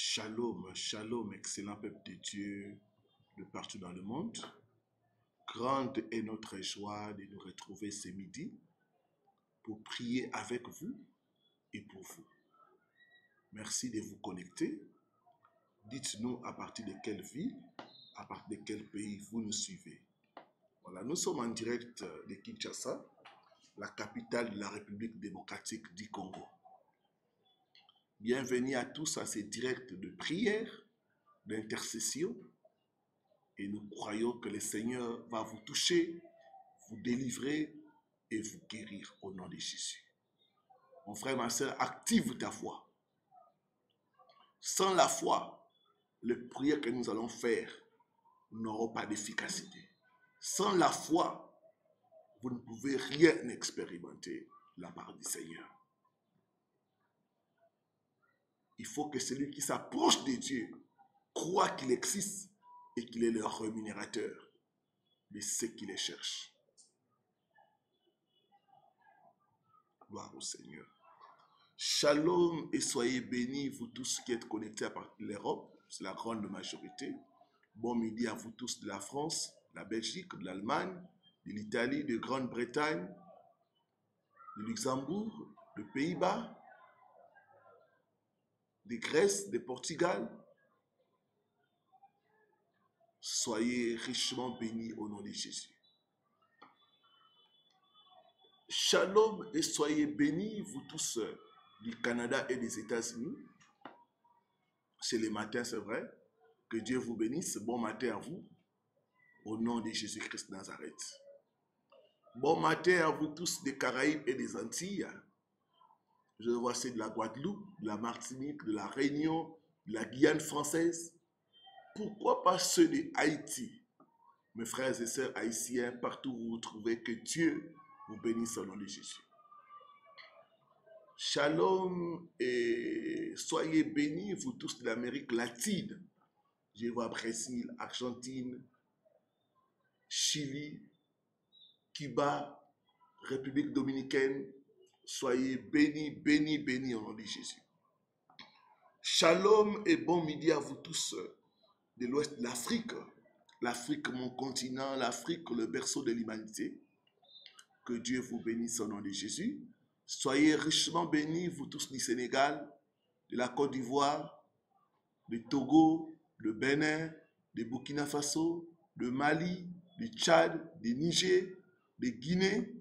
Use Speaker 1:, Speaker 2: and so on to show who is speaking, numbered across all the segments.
Speaker 1: Shalom, shalom, excellent peuple de Dieu de partout dans le monde. Grande est notre joie de nous retrouver ce midi pour prier avec vous et pour vous. Merci de vous connecter. Dites-nous à partir de quelle ville, à partir de quel pays vous nous suivez. Voilà, nous sommes en direct de Kinshasa, la capitale de la République démocratique du Congo. Bienvenue à tous à ces directs de prière, d'intercession. Et nous croyons que le Seigneur va vous toucher, vous délivrer et vous guérir au nom de Jésus. Mon frère, ma soeur, active ta foi. Sans la foi, les prières que nous allons faire n'auront pas d'efficacité. Sans la foi, vous ne pouvez rien expérimenter de la part du Seigneur. Il faut que celui qui s'approche de Dieu croit qu'il existe et qu'il est le rémunérateur de ceux qui les cherchent. Gloire au Seigneur. Shalom et soyez bénis, vous tous qui êtes connectés à partir de l'Europe, c'est la grande majorité. Bon midi à vous tous de la France, de la Belgique, de l'Allemagne, de l'Italie, de Grande-Bretagne, de Luxembourg, de Pays-Bas, de Grèce, de Portugal. Soyez richement bénis au nom de Jésus. Shalom et soyez bénis, vous tous du Canada et des États-Unis. C'est le matin, c'est vrai. Que Dieu vous bénisse. Bon matin à vous. Au nom de Jésus-Christ de Nazareth. Bon matin à vous tous des Caraïbes et des Antilles. Je vois c'est de la Guadeloupe, de la Martinique, de la Réunion, de la Guyane française. Pourquoi pas ceux de Haïti? Mes frères et sœurs haïtiens, partout où vous vous trouvez, que Dieu vous bénisse au nom de Jésus. Shalom et soyez bénis, vous tous de l'Amérique latine. Je vois Brésil, Argentine, Chili, Cuba, République dominicaine. Soyez bénis, bénis, bénis au nom de Jésus. Shalom et bon midi à vous tous de l'ouest de l'Afrique. L'Afrique, mon continent, l'Afrique, le berceau de l'humanité. Que Dieu vous bénisse au nom de Jésus. Soyez richement bénis, vous tous du Sénégal, de la Côte d'Ivoire, du Togo, de Bénin, de Burkina Faso, de Mali, du Tchad, du Niger, de Guinée.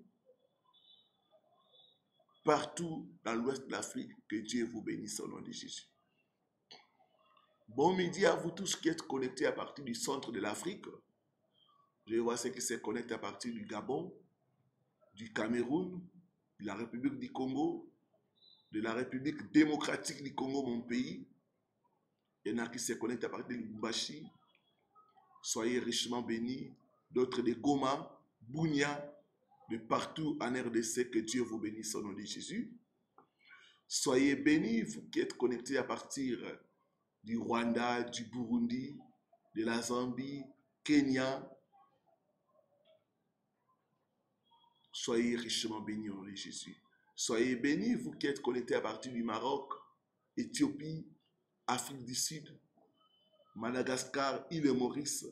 Speaker 1: Partout dans l'ouest de l'Afrique, que Dieu vous bénisse au nom de Jésus. Bon midi à vous tous qui êtes connectés à partir du centre de l'Afrique. Je vois ceux qui se connectent à partir du Gabon, du Cameroun, de la République du Congo, de la République démocratique du Congo, mon pays. Il y en a qui se connectent à partir de Lubumbashi. Soyez richement bénis. D'autres de Goma, Bunia, de partout en RDC, que Dieu vous bénisse au nom de Jésus. Soyez bénis, vous qui êtes connectés à partir du Rwanda, du Burundi, de la Zambie, Kenya. Soyez richement bénis au nom de Jésus. Soyez bénis, vous qui êtes connectés à partir du Maroc, Éthiopie, Afrique du Sud, Madagascar, île Maurice.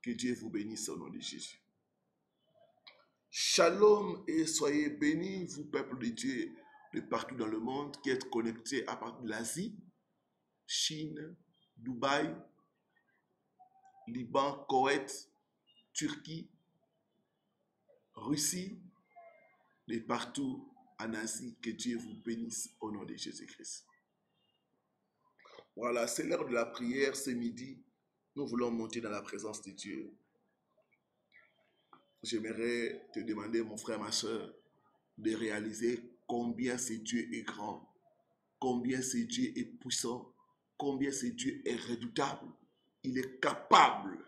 Speaker 1: Que Dieu vous bénisse au nom de Jésus. Shalom et soyez bénis, vous peuple de Dieu de partout dans le monde qui êtes connectés à partir de l'Asie, Chine, Dubaï, Liban, Koweït, Turquie, Russie, et partout en Asie. Que Dieu vous bénisse au nom de Jésus-Christ. Voilà, c'est l'heure de la prière ce midi. Nous voulons monter dans la présence de Dieu. J'aimerais te demander, mon frère, ma soeur, de réaliser combien ce Dieu est grand, combien ce Dieu est puissant, combien ce Dieu est redoutable. Il est capable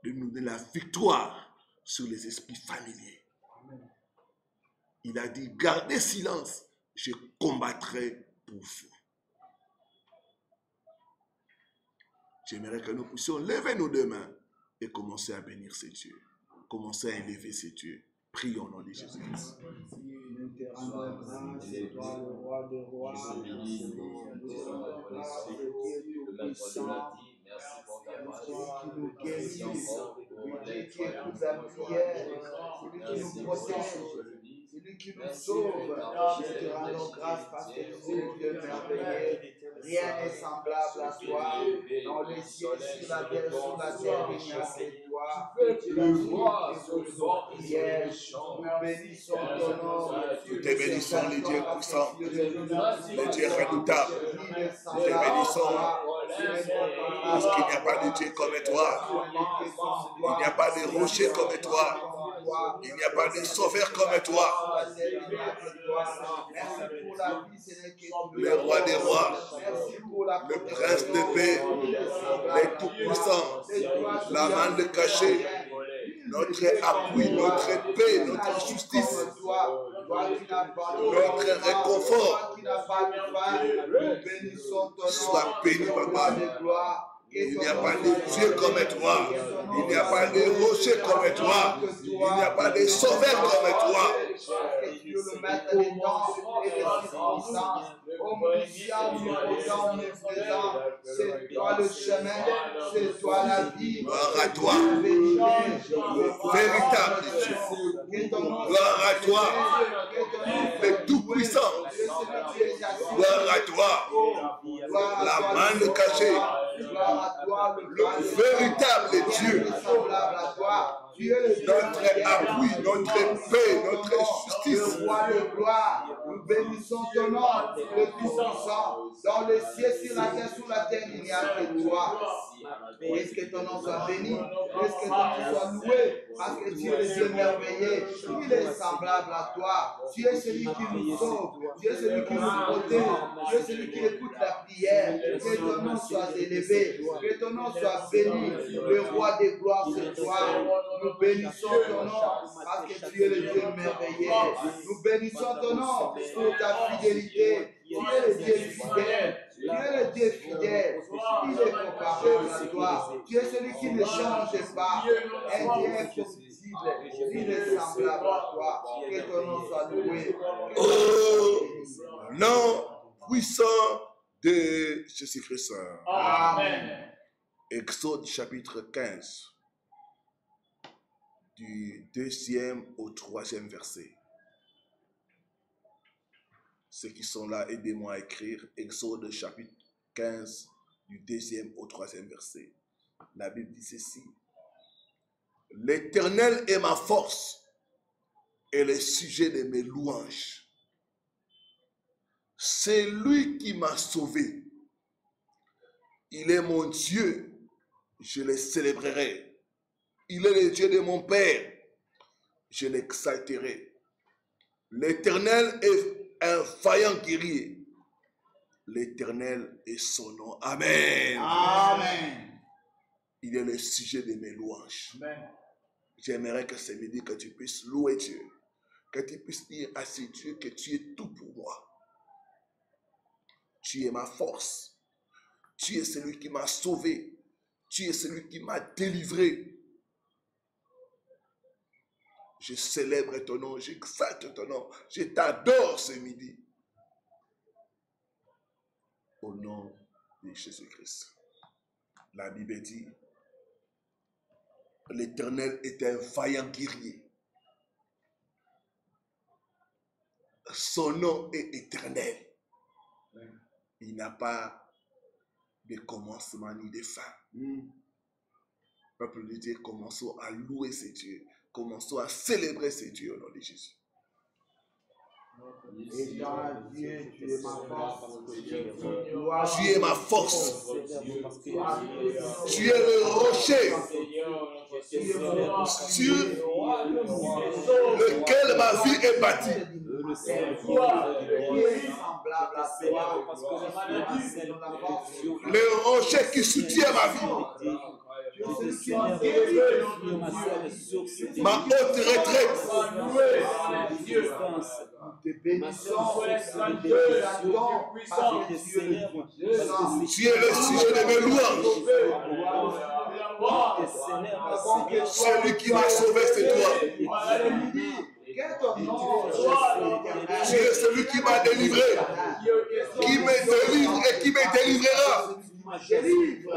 Speaker 1: de nous donner la victoire sur les esprits familiers. Amen. Il a dit, gardez silence, je combattrai pour vous. J'aimerais que nous puissions lever nos deux mains et commencer à bénir ces dieux. Commencer à élever ces dieux. Prions au nom de Jésus-Christ.
Speaker 2: C'est toi le roi des rois, le Seigneur des seigneurs, le Dieu puissant,
Speaker 3: merci pour ta grâce.
Speaker 2: qui nous guérit,
Speaker 3: Encore
Speaker 2: celui qui écoute la prière, celui qui nous protège, celui qui nous sauve. Nous te rendons grâce parce que tu es le Dieu merveilleux. Rien n'est semblable à toi. Dans les cieux, sur la terre, sous la terre, il n'y a que toi. Nous bénissons ton nom.
Speaker 1: Nous te bénissons, les dieux puissants, les dieux redoutables. Nous te bénissons parce qu'il n'y a pas de Dieu comme toi. Il n'y a pas de rocher comme toi. Il n'y a pas de sauveur comme toi. Le roi des rois, le prince de paix, les tout-puissants, la main de cachet, notre appui, notre paix, notre justice, notre réconfort. Sois béni, papa. Il n'y a pas de Dieu comme toi. Il n'y a pas de rocher comme toi. Il n'y a pas de sauveur comme toi.
Speaker 2: Le maître des temps et des circonstances, omniscient, omnipotent, omniprésent, c'est toi le chemin, c'est toi la vie.
Speaker 1: Gloire à toi, véritable Dieu. Gloire à toi, le Tout-Puissant. Gloire à toi, la main de cachet, le véritable Dieu. Notre appui, notre paix, notre justice.
Speaker 2: Le roi de gloire, nous bénissons ton nom, le Tout-Puissant. Dans les cieux, sur la terre, sous la terre, il n'y a que toi. Est-ce que ton nom soit béni? Est-ce que ton nom soit loué? Parce que tu es le Dieu merveilleux. Il est semblable à toi. Tu es celui qui nous sauve. Tu es celui qui nous protège. Tu es celui qui écoute la prière. Que ton nom soit élevé. Que ton nom soit béni. Le roi des gloires, c'est toi. Nous bénissons ton nom parce que tu es le Dieu merveilleux. Nous bénissons ton nom pour ta fidélité. Tu es le Dieu fidèle. Tu es le Dieu fidèle. Il est comparable à toi. Tu es celui qui ne change pas. Un Dieu impossible. Il est semblable à toi. Que ton nom soit loué.
Speaker 1: Au nom puissant de Jésus-Christ.
Speaker 2: Amen.
Speaker 1: Exode chapitre 15. Du 2e au 3e verset. Ceux qui sont là, aidez-moi à écrire Exode chapitre 15, du 2e au 3e verset. La Bible dit ceci. L'Éternel est ma force et le sujet de mes louanges. C'est lui qui m'a sauvé. Il est mon Dieu, je le célébrerai. Il est le Dieu de mon Père, je l'exalterai. L'Éternel est un vaillant guerrier. L'Éternel est son nom. Amen.
Speaker 2: Amen.
Speaker 1: Il est le sujet de mes louanges.
Speaker 2: Amen.
Speaker 1: J'aimerais que ce midi que tu puisses louer Dieu. Que tu puisses dire à ce Dieu que tu es tout pour moi. Tu es ma force. Tu es celui qui m'a sauvé. Tu es celui qui m'a délivré. Je célèbre ton nom, j'exalte ton nom, je t'adore ce midi. Au nom de Jésus-Christ. La Bible dit, l'Éternel est un vaillant guerrier. Son nom est éternel. Il n'a pas de commencement ni de fin. Peuple de Dieu, commençons à louer ce Dieu. Commençons à célébrer ce Dieu au nom de Jésus.
Speaker 2: Étant Dieu, tu es ma force.
Speaker 1: Tu es ma force. Tu es le rocher sur lequel ma vie est bâtie. Le rocher qui soutient ma vie. Ma haute retraite. Tu es le sujet de mes louanges. Celui qui m'a sauvé, c'est toi. Tu es celui qui m'a délivré, qui me délivre et qui me délivrera.
Speaker 2: délivre.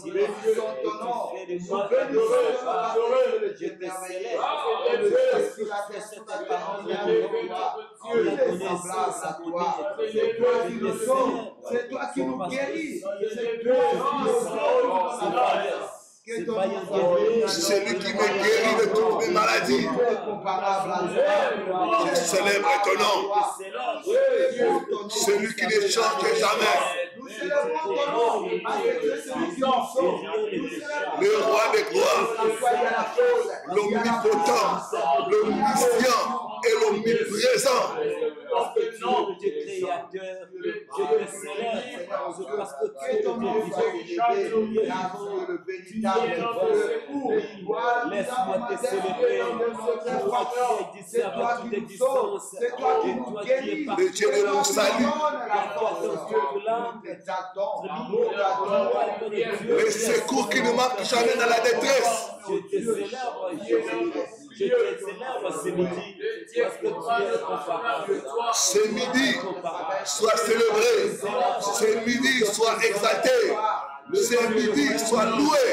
Speaker 2: Nous bénissons ton nom. Nous bénissons ton nom. Je te célèbre. Sur la terre, sur la terre, il est semblable à toi. C'est toi qui nous sauves. C'est toi qui nous guéris. C'est toi qui nous sauves.
Speaker 1: C'est lui qui me guérit de toutes mes maladies. Je célèbre ton nom. C'est lui qui ne change jamais. Le roi des gloires, l'omnipotent, l'omniscient et l'omniprésent.
Speaker 3: Parce que tu es créateur, je te célèbre, parce que tu es ton nom, laisse-moi te célébrer, toi qui existes avant toute existence, et toi qui es partout,
Speaker 1: le Dieu de mon salut, le secours qui ne manque jamais dans la détresse.
Speaker 3: Je te célèbre, je te célèbre ce midi, parce que tu es comparable.
Speaker 1: Ce midi, sois célébré. Ce midi, sois exalté. Ce midi, sois loué.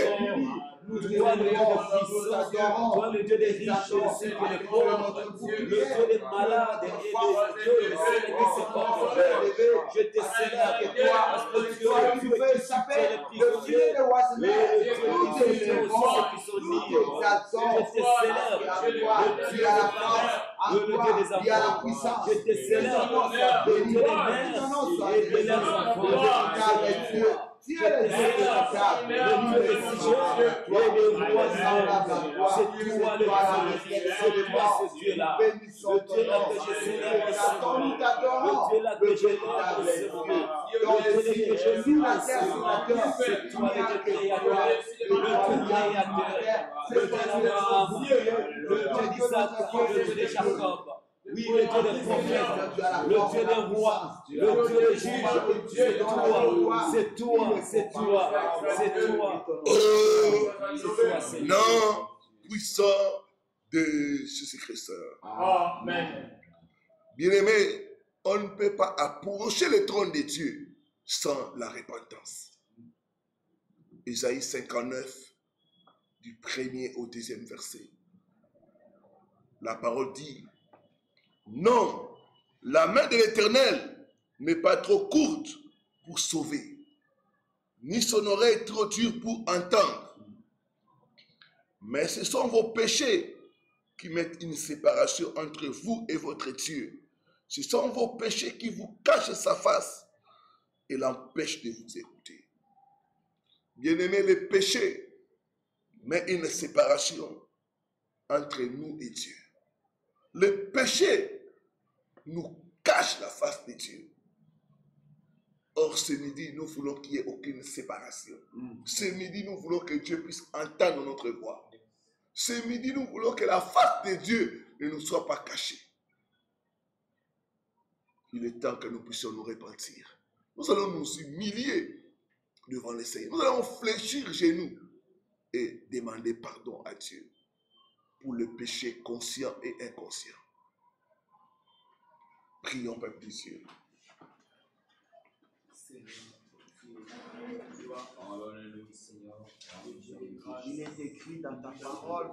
Speaker 3: Toi le Dieu des puissants, toi le Dieu des riches, ceux qui les pauvres, le Dieu des malades et Dieu de ceux qui se portent. Je te célèbre, parce que tu es le Dieu qui soutient les prisonniers, le Dieu qui soutient aussi ceux qui sont libres. Je te célèbre, le Dieu des parents, le Dieu des enfants. Je te célèbre, le Dieu des mères et de leurs enfants. Je te célèbre, le Dieu des sujets et des rois du monde. C'est toi le Dieu, c'est toi ce Dieu-là. Le Dieu-là que je célèbre ce moment. Le Dieu-là que je lève ce moment. Le Dieu que je loue ce moment. C'est toi le Dieu créateur, le Dieu créateur, le Dieu d'Abraham, le Dieu d'Isaac, le Dieu de Jacob. Oui, le Dieu des prophètes, le Dieu des rois, le Dieu des juges, c'est toi, c'est toi, c'est toi, c'est toi.
Speaker 1: Nom puissant de Jésus-Christ.
Speaker 4: Amen.
Speaker 1: Bien-aimé, on ne peut pas approcher le trône de Dieu sans la repentance. Isaïe 59, du 1er au 2e verset. La parole dit: non, la main de l'Éternel n'est pas trop courte pour sauver, ni son oreille trop dure pour entendre. Mais ce sont vos péchés qui mettent une séparation entre vous et votre Dieu. Ce sont vos péchés qui vous cachent sa face et l'empêchent de vous écouter. Bien-aimés, le péché met une séparation entre nous et Dieu. Le péché nous cache la face de Dieu. Or, ce midi, nous voulons qu'il n'y ait aucune séparation. Ce midi, nous voulons que Dieu puisse entendre notre voix. Ce midi, nous voulons que la face de Dieu ne nous soit pas cachée. Il est temps que nous puissions nous repentir. Nous allons nous humilier devant le Seigneur. Nous allons fléchir genoux et demander pardon à Dieu pour le péché conscient et inconscient. Prions, Père de Dieu.
Speaker 2: Il est écrit dans ta parole,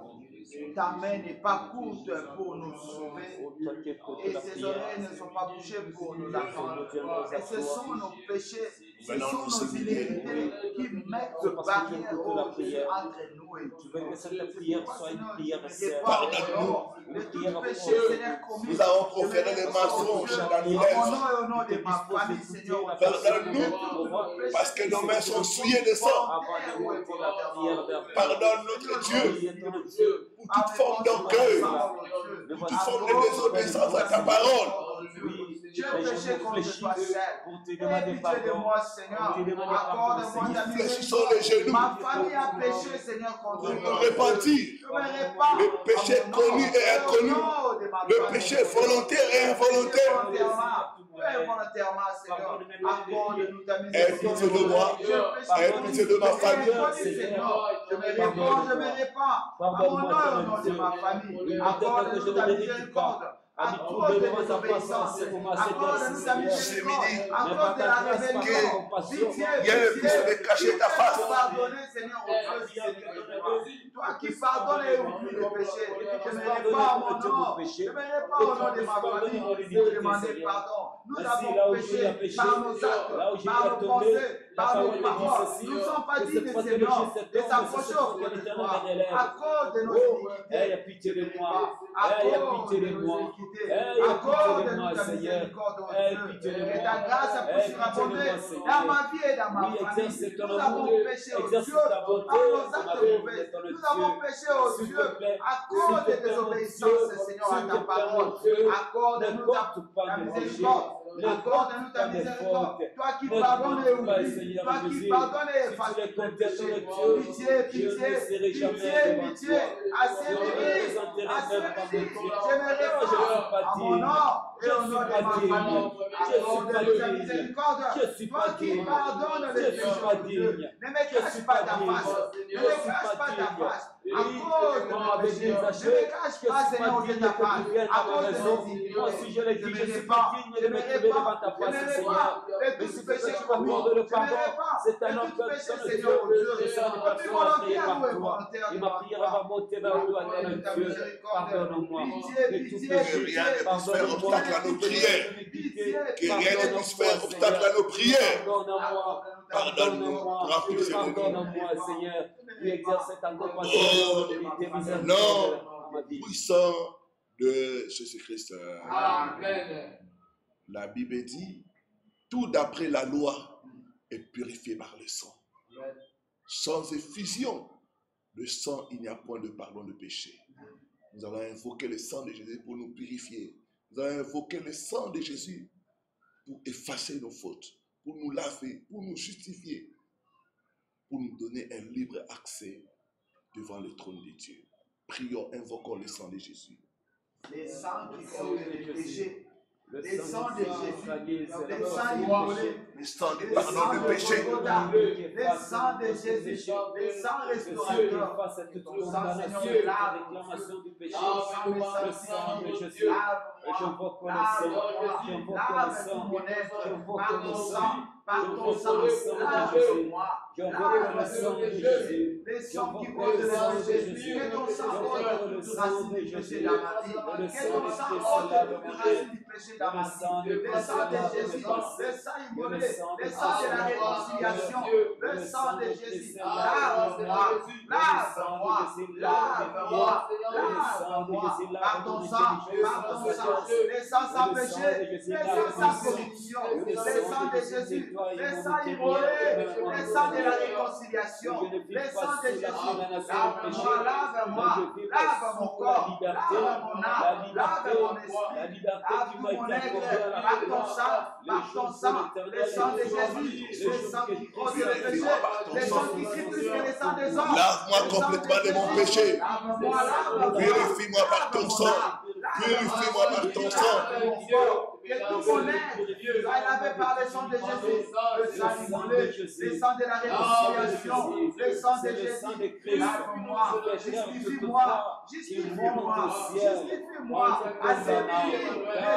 Speaker 2: ta main n'est pas courte pour nous sauver et ses oreilles ne sont pas bouchées pour nous attendre. Et ce sont nos péchés, ce sont nos iniquités qui mettent barrière entre nous et Dieu.
Speaker 3: Je veux que cette prière soit une prière sincère.
Speaker 1: Pardonne-nous.
Speaker 2: De tout péché, Seigneur, commis.
Speaker 1: Nous avons proféré les mensonges dans nos
Speaker 2: Au
Speaker 1: lèvres.
Speaker 2: nom et au nom de ma famille, Seigneur.
Speaker 1: Pardonne-nous parce que nos mains sont souillées de sang. Pardonne notre Dieu pour toute forme d'orgueil, pour toute forme de désobéissance à ta parole.
Speaker 2: J'ai péché contre toi seul. Pitié de moi, Seigneur. Accorde-moi ta
Speaker 1: Fléchissons les genoux
Speaker 2: Ma famille a péché, Seigneur, contre
Speaker 1: pour nous
Speaker 2: toi.
Speaker 1: repentir.
Speaker 2: Je me répands.
Speaker 1: Le péché connu et inconnu, le péché volontaire et involontaire.
Speaker 2: Involontairement, Seigneur, accorde-nous ta
Speaker 1: Aie pitié de moi, aie pitié de ma famille.
Speaker 2: Je me répands. À mon nom et au nom de ma famille. Accorde-nous ta miséricorde. à cause de désobéissance. Accorde-nous ta miséricorde, à cause de la rébellion. Pitié,
Speaker 1: Il y a le plus de cacher ta face.
Speaker 2: Pardonner, Seigneur, toi qui pardonnes et oublies les péchés. Je ne n'aimerais pas en mon nom. Je n'aimerais pas au nom de ma famille de demander pardon. Nous avons péché par nos actes, par nos pensées, par nos paroles. Nous ne sommes pas dignes de Seigneur de s'approcher auprès de toi. À cause de nos iniquités.
Speaker 3: Pitié de moi.
Speaker 2: À
Speaker 3: Pitié de moi.
Speaker 2: Accorde-nous ta miséricorde, Dieu. Et ta grâce puisse s'abonder dans ma vie et dans ma famille. Nous avons péché au Dieu par nos actes mauvais. Nous avons péché au Dieu à cause de désobéissance, Seigneur, à ta parole. Accorde-nous ta miséricorde. Accorde-nous ta miséricorde. Toi qui pardonnes et oublies. Toi qui pardonnes et effaces les péchés. Pitié, pitié, pitié, pitié. Assez béni. J'aimerais pas à mon nom et au nom de ma famille. Accorde-nous ta miséricorde. Toi qui pardonnes les péchés. Ne me cache pas ta face. Ne me cache pas ta face. À cause de mon péché. Ne me cache pas, Seigneur, de ta face. À cause de mes iniquités.
Speaker 3: Moi, si je le dis, je suis pas digne de me trouver devant ta face, Seigneur.
Speaker 2: Et tout péché commis.
Speaker 3: le pardon. C'est un homme
Speaker 2: tout péché,
Speaker 3: personne,
Speaker 2: Seigneur,
Speaker 3: Dieu.
Speaker 2: Dieu.
Speaker 3: Je suis une personne créée par toi. Et ma prière va monter vers toi, éternel Dieu. Pardonne-moi.
Speaker 2: Pitié,
Speaker 1: Que rien ne puisse faire obstacle à nos prières. Que rien ne puisse faire obstacle à nos prières.
Speaker 3: Pardonne-moi.
Speaker 1: Pardonne-nous.
Speaker 3: Pardonne-moi, Seigneur. Tu exerces ta compassion et tes miséricordes.
Speaker 1: Non, puissant de Jésus-Christ.
Speaker 2: Amen.
Speaker 1: La Bible dit, tout d'après la loi est purifié par le sang. Sans effusion de sang, il n'y a point de pardon de péché. Nous allons invoquer le sang de Jésus pour nous purifier. Nous allons invoquer le sang de Jésus pour effacer nos fautes, pour nous laver, pour nous justifier, pour nous donner un libre accès devant le trône de Dieu. Prions, invoquons le sang de Jésus.
Speaker 2: Les sangs qui font les péchés. Les sangs de Jésus, les
Speaker 3: le
Speaker 2: sangs immolés,
Speaker 1: Le sang du
Speaker 2: les
Speaker 1: pardon
Speaker 2: sangs
Speaker 1: de
Speaker 2: de
Speaker 1: péché.
Speaker 2: Golgotha, les sangs de Jésus, les sangs restaurateurs, ton sang, Seigneur, lave,
Speaker 3: réclamation du péché.
Speaker 2: le sang de Jésus, lave-moi, lave tout mon être, par ton sang, lave-moi, lave le sang de Jésus, les sangs qui portent le sang de Jésus, que ton sang ôte toute racine du péché dans ma vie, que ton sang ôte toute racine du péché dans ma vie, le sang de Jésus, le sang immolé, le sang de la réconciliation, le sang de Jésus, lave-moi, lave-moi, lave-moi, lave-moi, par ton sang, le sang sans péché, le sang sans corruption, le sang de Jésus, le sang immolé, le sang de la réconciliation, le sang de Jésus, lave-moi, lave-moi, lave mon corps, lave mon âme, lave mon esprit, lave tout mon être, par ton sang, le sang de Jésus, le sang qui ôte le péché, le sang qui crie plus que le sang des hommes.
Speaker 1: Lave-moi complètement de mon péché.
Speaker 2: Lave-moi, lave-moi.
Speaker 1: Purifie-moi par ton sang. Purifie-moi par ton sang.
Speaker 2: Que tout mon être soit lavé par le sang de Jésus, le sang immolé, le sang de la réconciliation, le sang de Jésus. Lave-moi, justifie-moi, justifie-moi, justifie-moi, assainis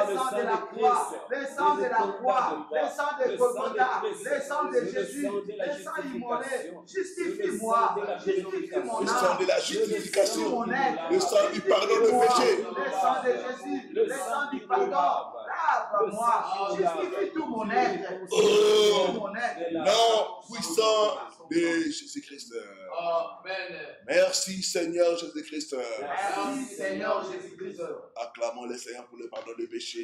Speaker 2: le sang de la croix, le sang de la croix, le sang de Golgotha, le sang de Jésus, le sang immolé, justifie-moi, justifie mon âme,
Speaker 1: Le sang de la justification.
Speaker 2: mon être,
Speaker 1: Le sang du pardon de péché.
Speaker 2: le sang de Jésus, le sang du pardon. Lave-moi, justifie tout mon être, tout mon être.
Speaker 1: Nom puissant de Jésus-Christ.
Speaker 2: Amen.
Speaker 1: Merci Seigneur Jésus-Christ.
Speaker 2: Merci Seigneur Jésus-Christ.
Speaker 1: Acclamons le Seigneur pour le pardon de péché.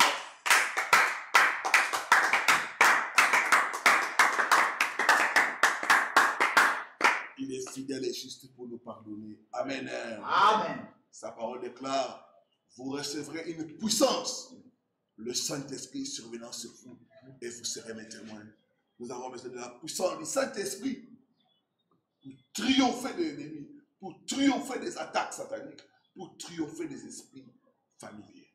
Speaker 1: Il est fidèle et juste pour nous pardonner. Amen.
Speaker 2: Amen.
Speaker 1: Sa parole déclare, vous recevrez une puissance, le Saint-Esprit survenant sur vous, et vous serez mes témoins. Nous avons besoin de la puissance du Saint-Esprit pour triompher de l'ennemi, pour triompher des attaques sataniques, pour triompher des esprits familiers.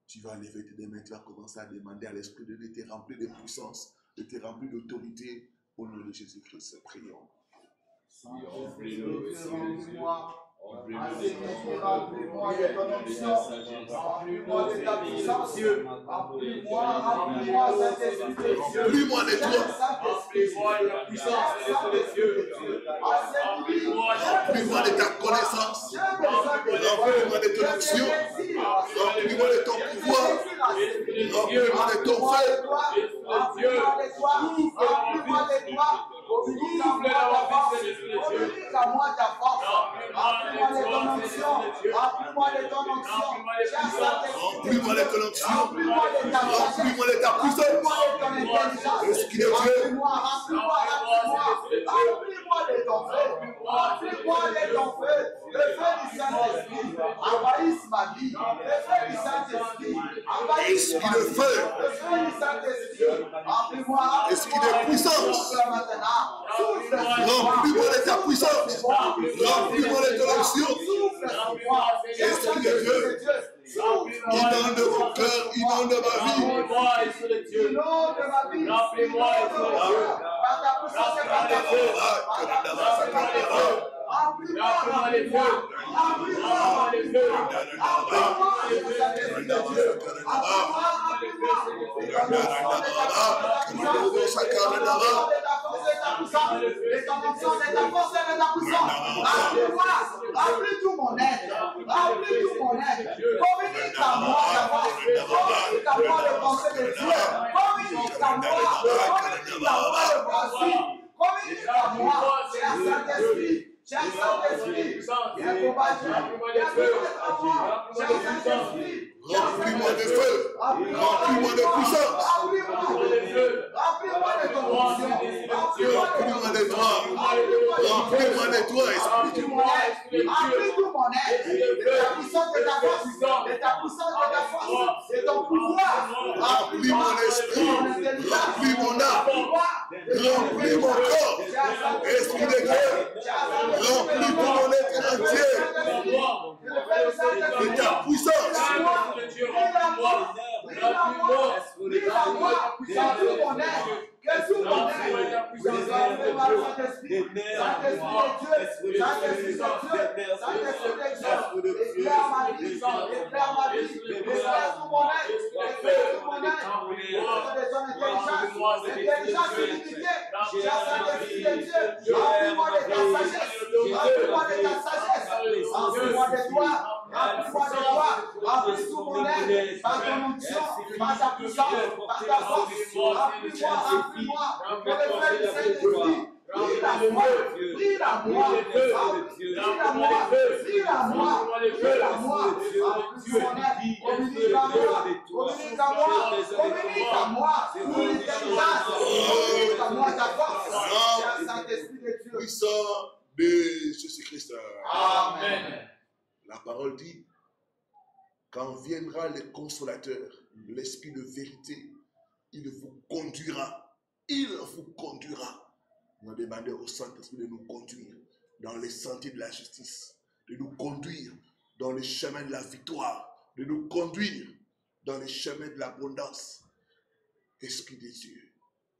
Speaker 1: Tu vas lever tes mains, tu vas commencer à demander à l'Esprit de te remplir de puissance, de te remplir d'autorité au nom de Jésus-Christ. Prions.
Speaker 2: Remplis-moi Remplis-moi de ton onction, remplis-moi de ta puissance, remplis-moi, Saint-Esprit de Dieu,
Speaker 1: Remplis-moi de toi.
Speaker 2: Remplis-moi de ta puissance, Saint-Esprit de Dieu,
Speaker 1: Remplis-moi de ta connaissance. Remplis-moi de ton onction. Remplis-moi de ton pouvoir. Remplis-moi de ton feu.
Speaker 2: Remplis-moi de toi. Communique à moi ta force. Remplis-moi de ton onction. Remplis-moi de ton onction.
Speaker 1: Remplis-moi de ton onction.
Speaker 2: Remplis-moi de ta
Speaker 1: Remplis-moi de ta puissance.
Speaker 2: Remplis-moi de ton intelligence.
Speaker 1: Esprit de Dieu.
Speaker 2: Remplis-moi de ton feu. Remplis-moi de ton feu. Le feu du Saint-Esprit envahisse ma vie. Le feu du Saint-Esprit envahisse ma vie. Le feu du Saint-Esprit. Remplis-moi.
Speaker 1: Esprit de puissance. Remplis-moi de ta puissance. Remplis-moi de ton onction. Esprit de Dieu. Inonde de mon cœur, inonde de ma vie.
Speaker 2: Inonde ma vie. Remplis-moi de ta puissance et par ta force. Remplis-moi de feu. Remplis-moi de feu. Remplis tout mon être. Remplis tout mon être. Communique à moi ta force. Communique à moi le conseil de Dieu. Communique à moi le principe. Communique à moi, cher Saint-Esprit. Cher Saint-Esprit, viens combattre. Viens combattre à moi. Cher Saint-Esprit.
Speaker 1: Remplis-moi de feu. Remplis-moi de puissance.
Speaker 2: Remplis-moi de feu. Remplis-moi de ton onction.
Speaker 1: Remplis-moi de toi. Remplis-moi de toi, Esprit de Dieu.
Speaker 2: Remplis tout mon être. De ta puissance, de ta force. De ta puissance, de ta force. De ton pouvoir.
Speaker 1: Remplis mon esprit. Remplis mon âme. Remplis mon corps. Esprit de Dieu. Remplis tout mon être entier. De ta puissance. Puissant de Jésus-Christ.
Speaker 2: Amen.
Speaker 1: La parole dit, quand viendra le consolateur, l'esprit de vérité, il vous conduira. Il vous conduira. On a demandé au Saint-Esprit de nous conduire dans les sentiers de la justice, de nous conduire dans les chemins de la victoire, de nous conduire dans les chemins de l'abondance. Esprit de Dieu,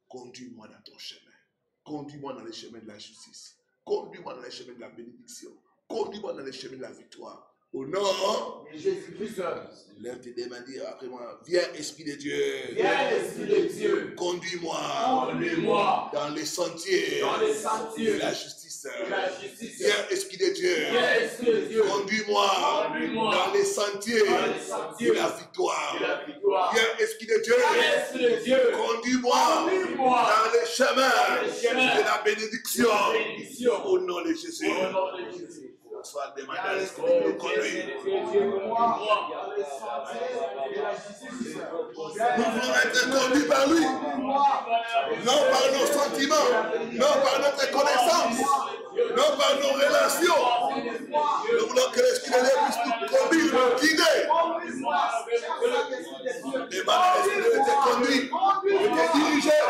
Speaker 1: conduis-moi dans ton chemin. Conduis-moi dans les chemins de la justice. Conduis-moi dans les chemins de la bénédiction. Conduis-moi dans les chemins de la victoire. Au nom
Speaker 2: de Jésus-Christ.
Speaker 1: Lève tes deux mains, dis après moi, viens Esprit de Dieu.
Speaker 2: Viens Esprit de Dieu.
Speaker 1: Conduis-moi.
Speaker 2: Conduis-moi.
Speaker 1: Dans les sentiers.
Speaker 2: Dans les sentiers.
Speaker 1: De la justice.
Speaker 2: De la justice.
Speaker 1: Viens Esprit de Dieu.
Speaker 2: Viens Esprit de Dieu.
Speaker 1: Conduis-moi.
Speaker 2: Conduis-moi.
Speaker 1: Dans les sentiers.
Speaker 2: Dans les sentiers.
Speaker 1: De la victoire.
Speaker 2: De la victoire.
Speaker 1: Viens Esprit de Dieu.
Speaker 2: Viens Esprit de Dieu.
Speaker 1: Conduis-moi.
Speaker 2: Conduis-moi.
Speaker 1: Dans les chemins.
Speaker 2: Dans les chemins.
Speaker 1: De la bénédiction.
Speaker 2: De la bénédiction.
Speaker 1: Au nom de Jésus.
Speaker 2: Au nom de Jésus.
Speaker 1: Soit demandé à l'Esprit de nous conduire. Nous voulons être conduits par lui. Non par nos sentiments. Non par notre connaissance. Non par nos relations. Nous voulons que l'Esprit de Dieu puisse nous conduire, nous guider. Demande à l'Esprit de te conduire, de te diriger.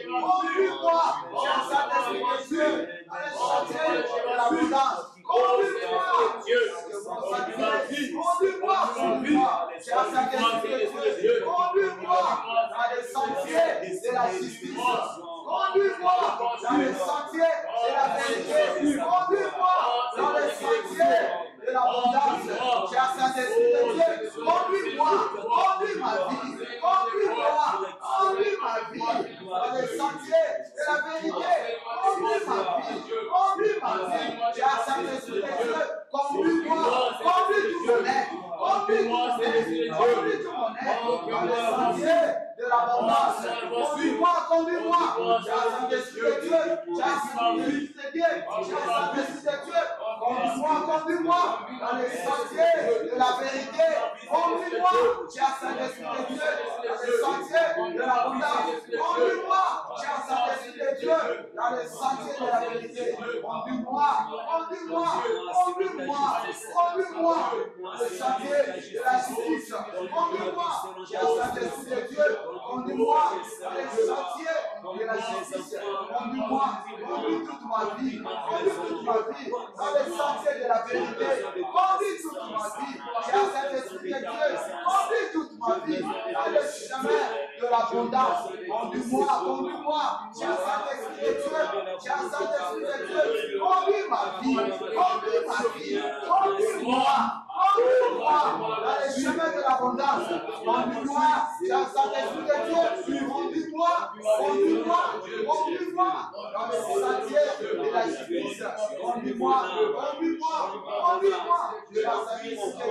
Speaker 2: Conduis-moi, cher Saint-Esprit de Dieu, à l'échanger de l'abondance. Conduis-moi, conduis-moi, cher Saint-Esprit de Dieu, conduis-moi dans les sentiers de la justice. Conduis-moi dans les sentiers de la vérité. Conduis-moi Conduis-moi, conduis-moi. Cher Saint-Esprit de Dieu, cher Saint-Esprit de Dieu, cher Saint-Esprit de Dieu, conduis-moi, conduis-moi dans les sentiers de la vérité. Conduis-moi, cher Saint-Esprit de Dieu, dans les sentiers de la bonté. Conduis-moi, cher Saint-Esprit de Dieu, dans les sentiers de la vérité. Conduis-moi, conduis-moi, conduis-moi, conduis-moi dans les sentiers de la justice. Conduis-moi, cher Saint-Esprit de Dieu, conduis-moi dans les sentiers de la justice. Conduis-moi, conduis toute ma vie, conduis toute ma vie dans les sentiers de la vérité. Conduis toute ma vie, cher Saint-Esprit de Dieu, conduis toute ma vie dans le chemin de l'abondance. Conduis-moi, conduis-moi, cher Saint-Esprit de Dieu, cher Saint-Esprit de Dieu, conduis ma vie, conduis ma vie, conduis-moi. Conduis-moi dans les chemins de l'abondance. Conduis-moi, cher Saint-Esprit de Dieu. Conduis-moi, conduis-moi, conduis-moi dans les sentiers de la justice. Conduis-moi, conduis-moi, conduis-moi, cher Saint-Esprit de Dieu,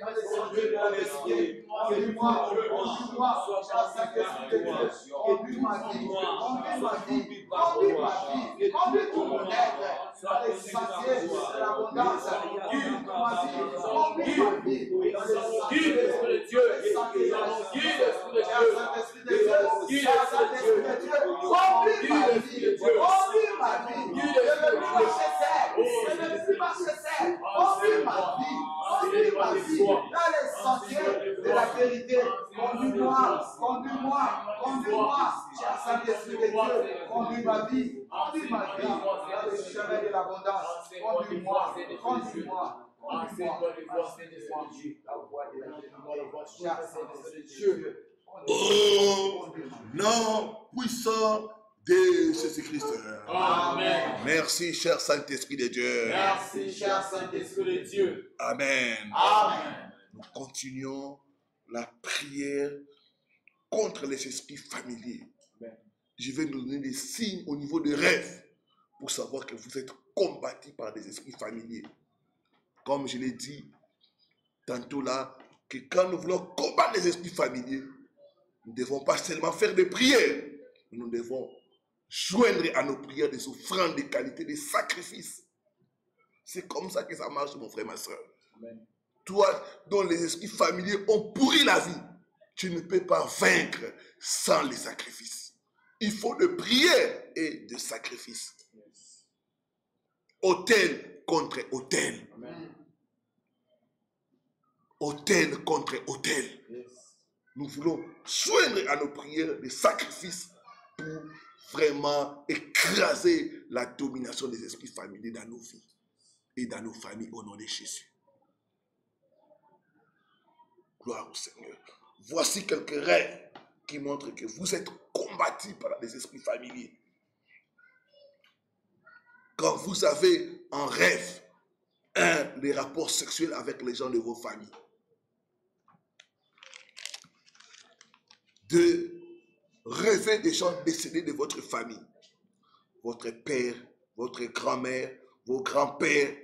Speaker 2: dans les sentiers de la vérité. Conduis-moi, conduis-moi, cher Saint-Esprit de Dieu. Conduis ma vie, conduis ma vie, conduis ma vie, conduis tout mon être dans les sentiers de l'abondance. Conduis ma vie. Conduis ma vie dans les sentiers de Dieu. Conduis ma vie, conduis ma vie. Je ne veux plus marcher seul. Je ne veux plus marcher seul. Conduis ma vie. Conduis ma vie dans les sentiers de la vérité. Conduis-moi, conduis-moi, conduis-moi. Cher Saint-Esprit de Dieu, conduis ma vie. Conduis ma vie dans les chemins de l'abondance. Conduis-moi, conduis-moi.
Speaker 1: Au nom puissant de Jésus-Christ.
Speaker 3: Amen.
Speaker 1: Merci, cher Saint-Esprit de Dieu.
Speaker 3: Merci, cher Saint-Esprit de Dieu.
Speaker 1: Amen.
Speaker 3: Amen.
Speaker 1: Nous continuons la prière contre les esprits familiers. Je vais nous donner des signes au niveau de rêve pour savoir que vous êtes combattus par des esprits familiers. Comme je l'ai dit tantôt là, que quand nous voulons combattre les esprits familiers, nous ne devons pas seulement faire des prières, mais nous devons joindre à nos prières des offrandes de qualité, des sacrifices. C'est comme ça que ça marche, mon frère, ma soeur. Amen. Toi, dont les esprits familiers ont pourri la vie, tu ne peux pas vaincre sans les sacrifices. Il faut de prières et de sacrifices. Yes. Autel contre autel. Amen. Autel contre autel. Yes. Nous voulons joindre à nos prières des sacrifices pour vraiment écraser la domination des esprits familiers dans nos vies et dans nos familles au nom de Jésus. Gloire au Seigneur. Voici quelques rêves qui montrent que vous êtes combattus par les esprits familiers. Quand vous avez en rêve des rapports sexuels avec les gens de vos familles. 2. Rêver des gens décédés de votre famille. Votre père, votre grand-mère, vos grands-pères.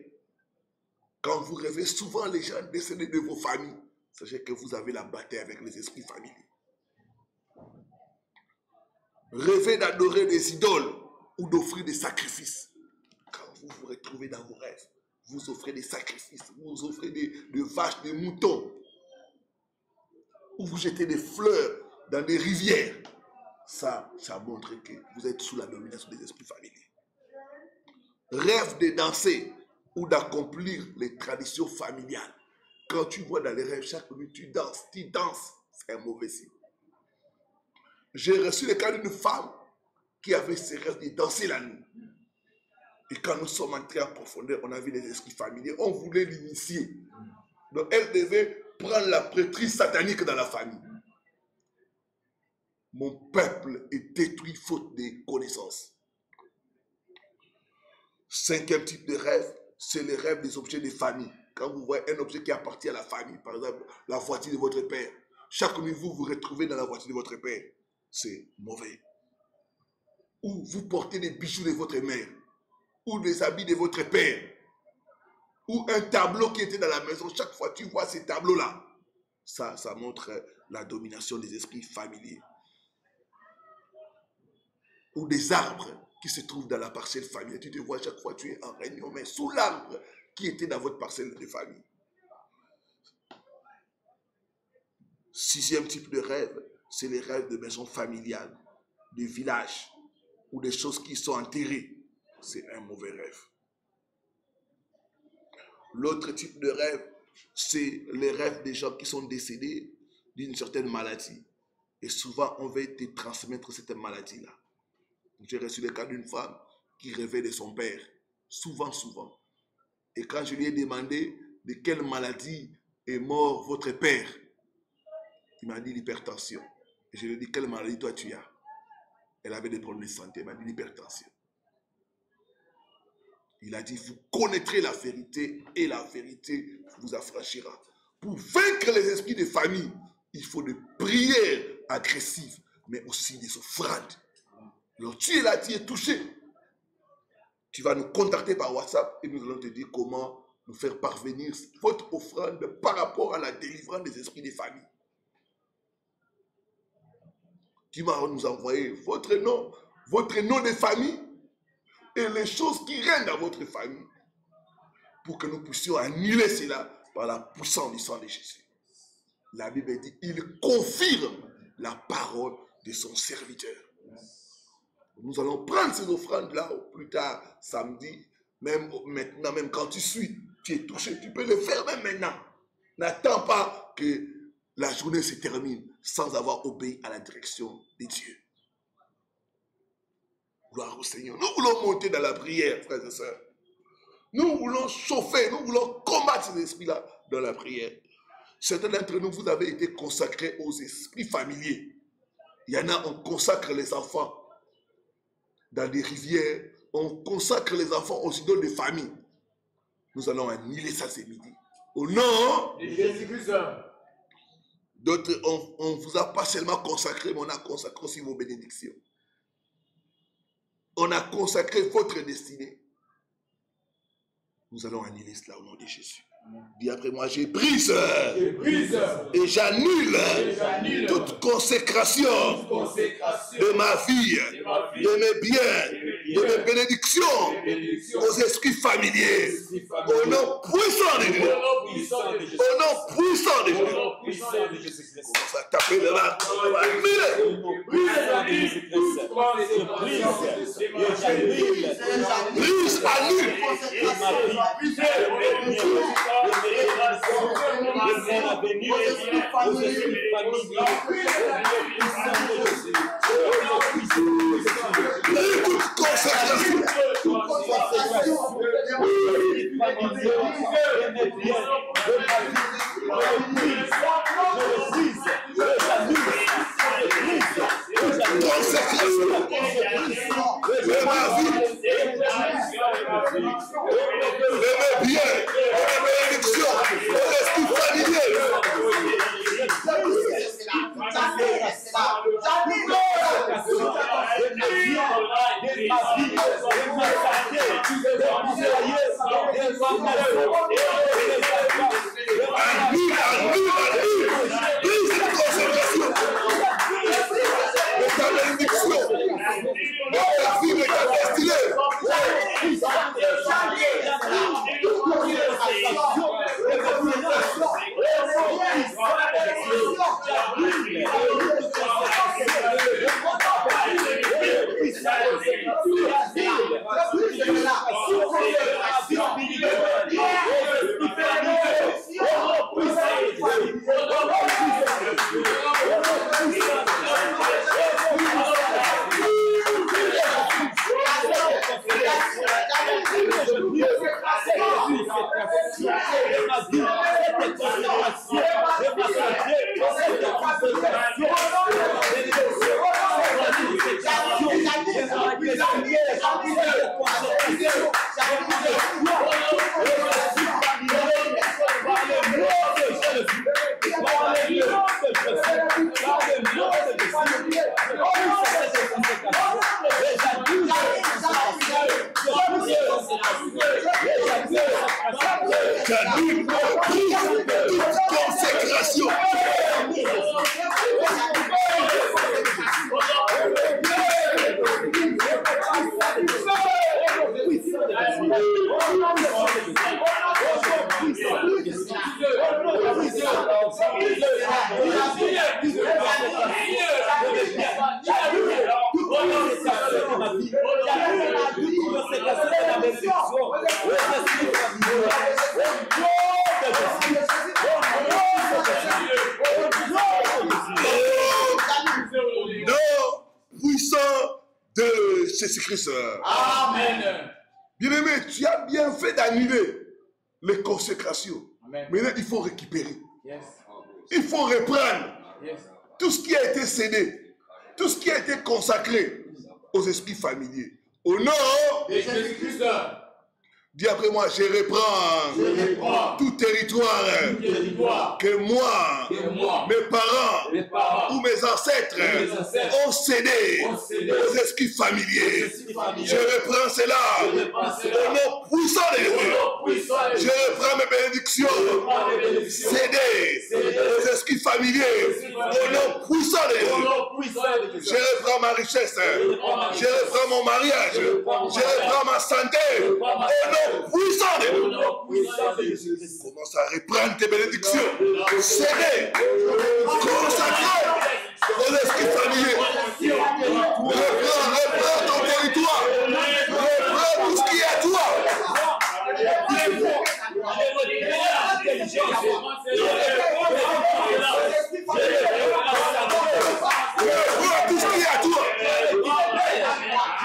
Speaker 1: Quand vous rêvez souvent les gens décédés de vos familles, sachez que vous avez la bataille avec les esprits familiers. Rêver d'adorer des idoles ou d'offrir des sacrifices. Quand vous vous retrouvez dans vos rêves, vous offrez des sacrifices, vous offrez des vaches, des moutons, ou vous jetez des fleurs dans des rivières. Ça montre que vous êtes sous la domination des esprits familiers. Rêve de danser ou d'accomplir les traditions familiales. Quand tu vois dans les rêves, chaque nuit tu danses, c'est un mauvais signe. J'ai reçu le cas d'une femme qui avait ses rêves de danser la nuit. Et quand nous sommes entrés en profondeur, on a vu les esprits familiers, on voulait l'initier. Donc elle devait prendre la prêtrise satanique dans la famille. Mon peuple est détruit faute de connaissances. 5e type de rêve, c'est le rêve des objets de famille. Quand vous voyez un objet qui appartient à la famille, par exemple la voiture de votre père, chaque nuit vous vous retrouvez dans la voiture de votre père, c'est mauvais. Ou vous portez des bijoux de votre mère, ou des habits de votre père, ou un tableau qui était dans la maison, chaque fois tu vois ces tableaux-là, ça montre la domination des esprits familiers. ou des arbres qui se trouvent dans la parcelle familiale. Tu te vois chaque fois tu es en réunion, mais sous l'arbre qui était dans votre parcelle de famille. 6e type de rêve, c'est les rêves de maison familiale, de village, ou des choses qui sont enterrées. C'est un mauvais rêve. L'autre type de rêve, c'est les rêves des gens qui sont décédés d'une certaine maladie. Et souvent, on veut te transmettre cette maladie-là. J'ai reçu le cas d'une femme qui rêvait de son père. Souvent. Et quand je lui ai demandé de quelle maladie est mort votre père, il m'a dit l'hypertension. Et je lui ai dit, quelle maladie toi tu as? Elle avait des problèmes de santé. Elle m'a dit l'hypertension. Il a dit, vous connaîtrez la vérité et la vérité vous affranchira. Pour vaincre les esprits de famille, il faut des prières agressives, mais aussi des offrandes. Alors tu es là, tu es touché. Tu vas nous contacter par WhatsApp et nous allons te dire comment nous faire parvenir votre offrande par rapport à la délivrance des esprits des familles. Tu vas nous envoyer votre nom de famille et les choses qui règnent dans votre famille pour que nous puissions annuler cela par la puissance du sang de Jésus. La Bible dit, il confirme la parole de son serviteur. Nous allons prendre ces offrandes-là plus tard, samedi, même maintenant, même quand tu es touché, tu peux le faire même maintenant. N'attends pas que la journée se termine sans avoir obéi à la direction de Dieu. Gloire au Seigneur. Nous voulons monter dans la prière, frères et sœurs. Nous voulons chauffer, nous voulons combattre ces esprits-là dans la prière. Certains d'entre nous, vous avez été consacrés aux esprits familiers. Il y en a, on consacre les enfants dans des rivières, on consacre les enfants aux idoles de famille. Nous allons annuler ça ce midi. Au nom de Jésus-Christ. D'autres, on ne vous a pas seulement consacré, mais on a consacré aussi vos bénédictions. On a consacré votre destinée. Nous allons annuler cela au nom de Jésus. Dis après moi, je brise et j'annule toute consécration de ma vie, de mes biens, de mes bénédictions aux esprits familiers. Au nom puissant de Dieu. Au nom puissant de Dieu. Commence à taper le là. Brise, annule. Consécration.
Speaker 3: séquestré la bénédiction. Au esprit familier. Au nom de Jésus.
Speaker 1: Au nom puissant de Jésus-Christ.
Speaker 2: Amen.
Speaker 1: Bien-aimé, tu as bien fait d'annuler les consécrations.
Speaker 2: Amen.
Speaker 1: Maintenant, il faut récupérer.
Speaker 2: Yes.
Speaker 1: Il faut reprendre
Speaker 2: Yes.
Speaker 1: tout ce qui a été cédé, tout ce qui a été consacré aux esprits familiers. Au nom
Speaker 2: De Jésus-Christ.
Speaker 1: dis après moi, je reprends tout territoire que moi, mes parents ou mes ancêtres ont cédé aux esprits familiers. Je reprends cela au nom puissant de Dieu. Je reprends mes bénédictions cédées aux esprits familiers au nom puissant de Dieu. Je reprends ma richesse, je reprends mon mariage, je reprends ma santé au nom puissant de Dieu. Commence à reprendre tes bénédictions cédées, consacrées aux esprits familiers. Reprends ton territoire, reprends tout ce qui est à toi. Reprends tout ce qui est à toi.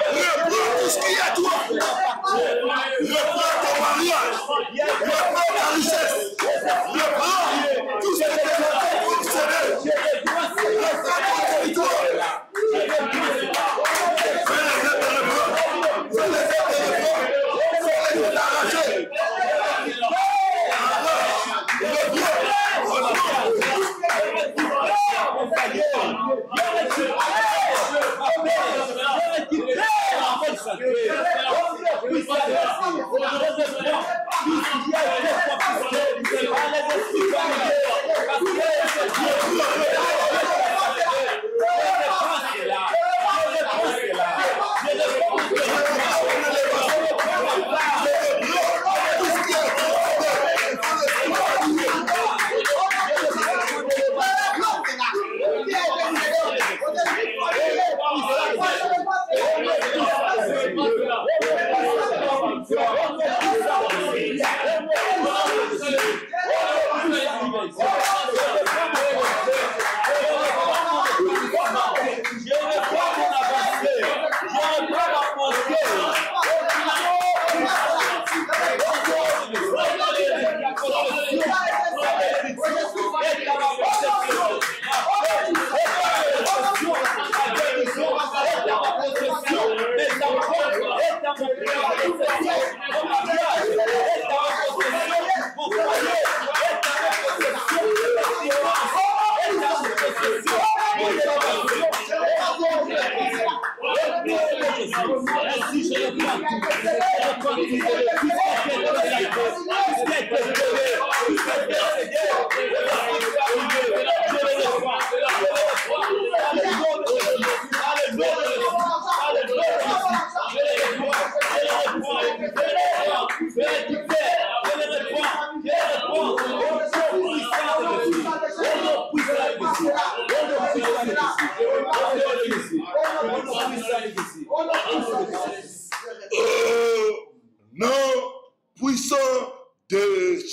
Speaker 1: Reprends tout ce qui est à toi. Reprends ton mariage. Reprends ta richesse. Reprends tout ce qui est concédé. Reprends ton territoire.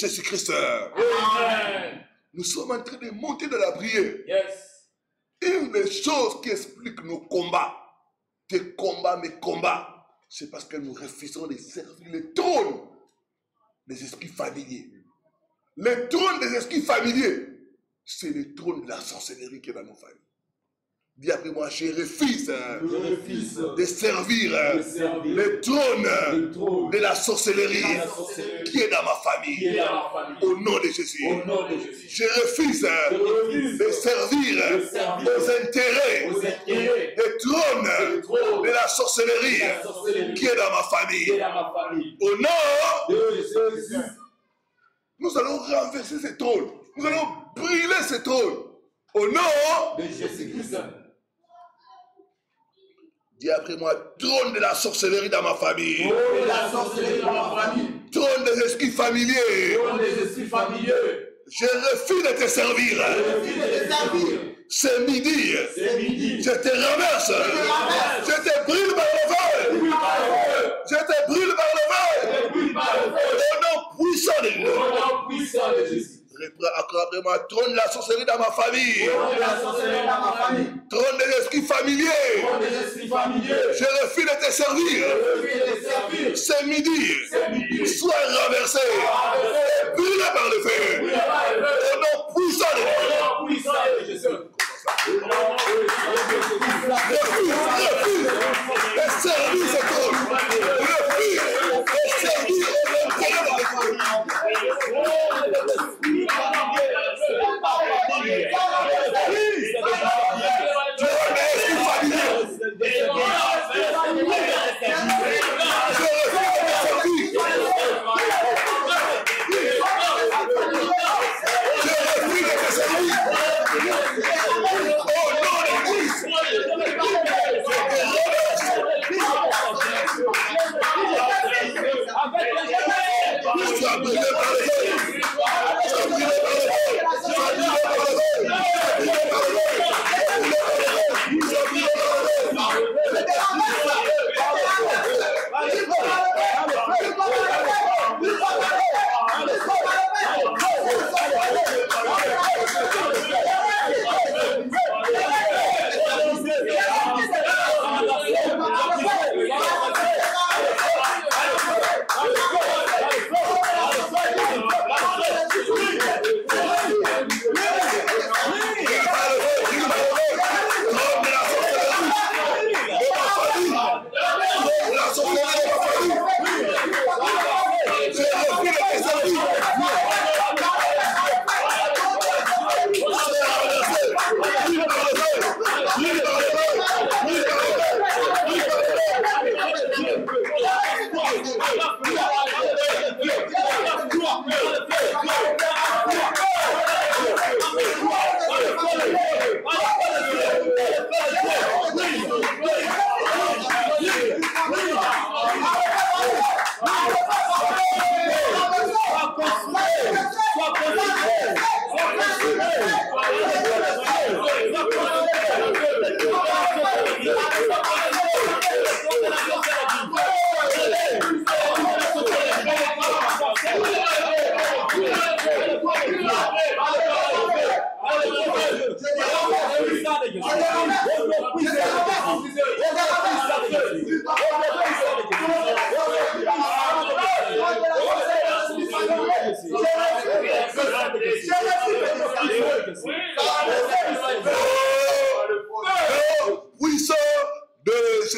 Speaker 1: Jésus-Christ. Nous sommes en train de monter dans la prière.
Speaker 2: Yes.
Speaker 1: Une des choses qui explique nos combats, tes combats, mes combats, c'est parce que nous refusons de servir le trône des esprits familiers. Le trône des esprits familiers, c'est le trône de la sorcellerie qui est dans nos familles. Dis après moi, je refuse de servir le trône de la sorcellerie qui est dans ma famille. Au nom de Jésus. Je refuse de servir aux intérêts du trône de la sorcellerie qui est dans ma famille. Au nom de Jésus. Nous allons renverser ce trône. Nous allons brûler ce trône. Au nom de Jésus-Christ. Dis après moi, trône de la sorcellerie dans ma famille.
Speaker 2: Trône de la sorcellerie dans ma famille.
Speaker 1: Trône des esprits familiers.
Speaker 2: Trône des esprits familiers.
Speaker 1: Je refuse de te servir. C'est midi. Je te renverse. Je te brûle par le feu. après moi. Trône de la sorcellerie dans ma famille. Trône de l'esprit familier. Je refuse de te servir. C'est midi. Sois renversé. Brûlé par le feu. Au nom puissant de Jésus. Refuse de servir ce trône. Refuse de servir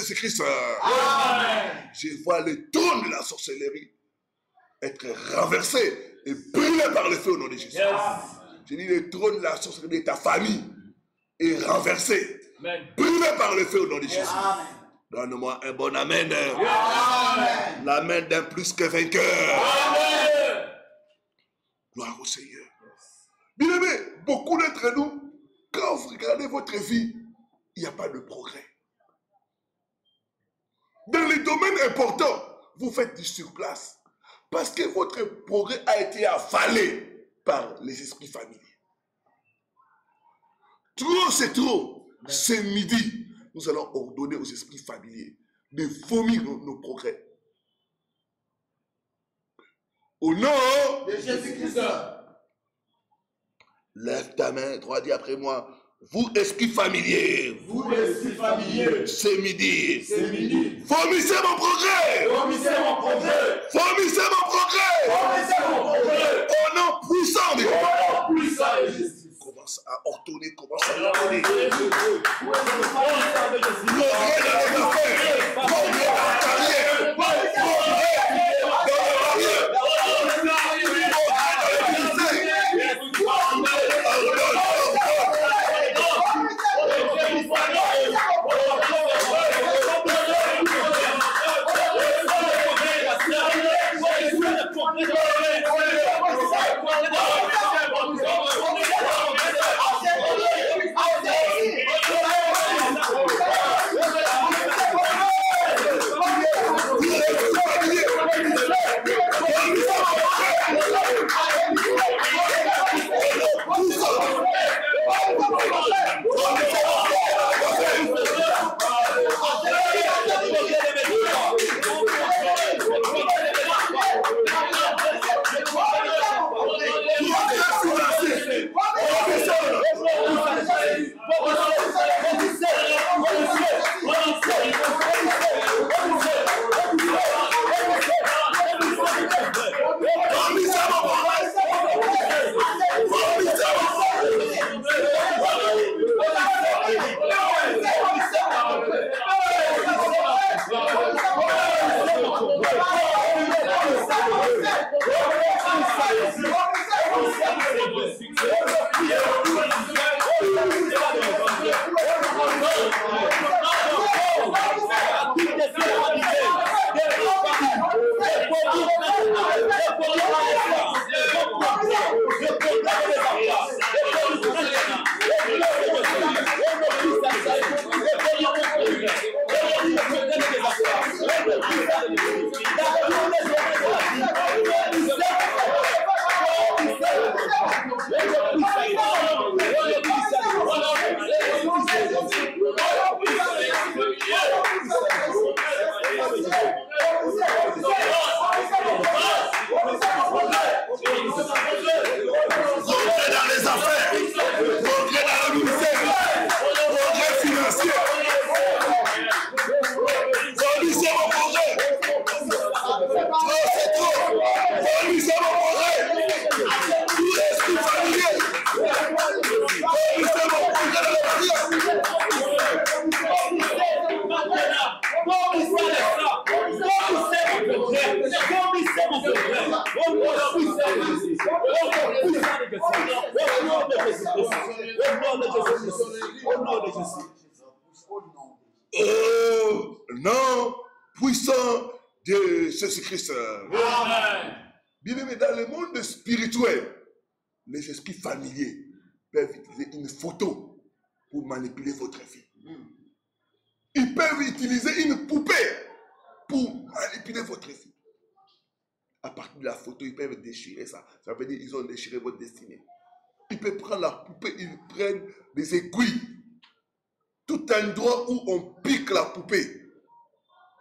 Speaker 1: Jésus-Christ. Je vois le trône de la sorcellerie être renversé et brûlé par le feu au nom de Jésus. Yes. Je dis le trône de la sorcellerie de ta famille est renversé, brûlé par le feu au nom de Jésus. Donne-moi un bon amen. Amen. L'amen d'un plus que vainqueur. Amen. Gloire au Seigneur. Bien aimé, beaucoup d'entre nous, quand vous regardez votre vie, il n'y a pas de progrès. Dans les domaines importants, vous faites du surplace. Parce que votre progrès a été avalé par les esprits familiers. Trop, c'est trop. C'est midi. Nous allons ordonner aux esprits familiers de vomir nos progrès. Au nom
Speaker 2: de Jésus-Christ.
Speaker 1: Lève ta main droite, dis après moi. Vous, esprits familiers.
Speaker 2: Vous, esprits familiers.
Speaker 1: C'est midi.
Speaker 2: C'est midi.
Speaker 1: Vomissez mon progrès.
Speaker 2: Vomissez mon progrès.
Speaker 1: Vomissez mon progrès.
Speaker 2: Vomissez mon progrès.
Speaker 1: Au nom puissant de Jésus.
Speaker 2: Au nom puissant de Jésus.
Speaker 1: Commence à ordonner, commence à ordonner. Progrès dans les affaires. Progrès dans la carrière. Progrès dans le mariage. Au nom puissant de Jésus-Christ. Bien-aimé, dans le monde spirituel, les esprits familiers peuvent utiliser une photo pour manipuler votre vie. Ils peuvent utiliser une poupée pour manipuler votre vie. À partir de la photo, ils peuvent déchirer ça. Ça veut dire qu'ils ont déchiré votre destinée. Ils peuvent prendre la poupée, ils prennent des aiguilles. Tout endroit où on pique la poupée,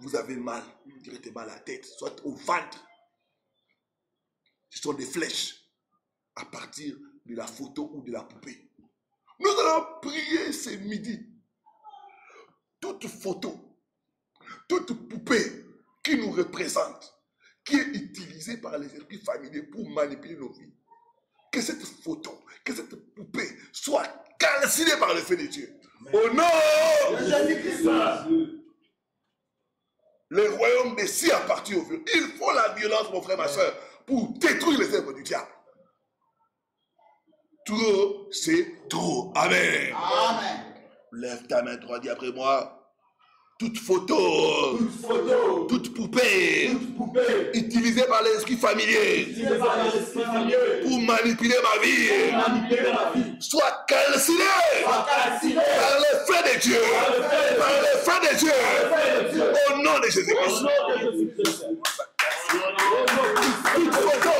Speaker 1: vous avez mal, directement à la tête, soit au ventre. Ce sont des flèches à partir de la photo ou de la poupée. Nous allons prier ce midi. Toute photo, toute poupée qui nous représente, qui est utilisée par les esprits familiers pour manipuler nos vies, que cette photo, que cette poupée soit calcinée par le feu de Dieu. Au nom de Jésus-Christ. Le royaume des cieux appartient au feu. Il faut la violence, mon frère, ma soeur, pour détruire les œuvres du diable. Trop, c'est trop. Amen.
Speaker 2: Amen.
Speaker 1: Lève ta main droite, dis après moi. Toute photo, toute poupée, utilisée par l'esprit familier pour manipuler ma vie, soit calcinée par le feu de Dieu, par le feu de Dieu, au nom de Jésus-Christ. Toute photo,